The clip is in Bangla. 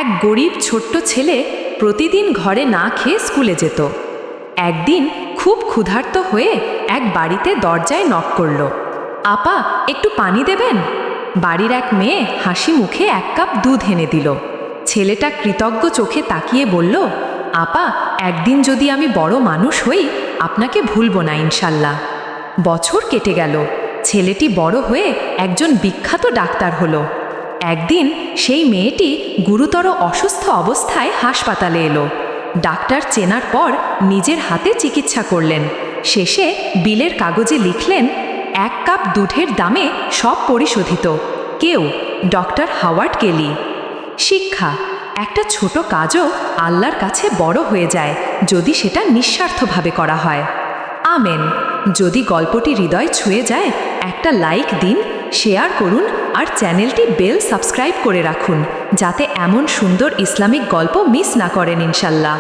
এক গরিব ছোট্ট ছেলে প্রতিদিন ঘরে না খেয়ে স্কুলে যেত। একদিন খুব ক্ষুধার্ত হয়ে এক বাড়িতে দরজায় নক করল। আপা, একটু পানি দেবেন? বাড়ির এক মেয়ে হাসি মুখে 1 কাপ দুধ এনে দিল। ছেলেটা কৃতজ্ঞ চোখে তাকিয়ে বলল, আপা, একদিন যদি আমি বড় মানুষ হই আপনাকে ভুলব না ইনশাল্লাহ। বছর কেটে গেল। ছেলেটি বড় হয়ে একজন বিখ্যাত ডাক্তার হলো। একদিন সেই মেয়েটি গুরুতর অসুস্থ অবস্থায় হাসপাতালে এলো। ডাক্তার চেনার পর নিজের হাতে চিকিৎসা করলেন। শেষে বিলের কাগজে লিখলেন, 1 কাপ দুধের দামে সব পরিশোধিত। কেউ? ডক্টর হাওয়ার্ড কেলি। শিক্ষা: একটা ছোট কাজও আল্লাহর কাছে বড় হয়ে যায় যদি সেটা নিঃস্বার্থভাবে করা হয়। আমেন। যদি গল্পটি হৃদয় ছুঁয়ে যায়, একটা লাইক দিন, শেয়ার করুন আর চ্যানেলটি বেল সাবস্ক্রাইব করে রাখুন, যাতে এমন সুন্দর ইসলামিক গল্প মিস না করেন ইনশাল্লাহ।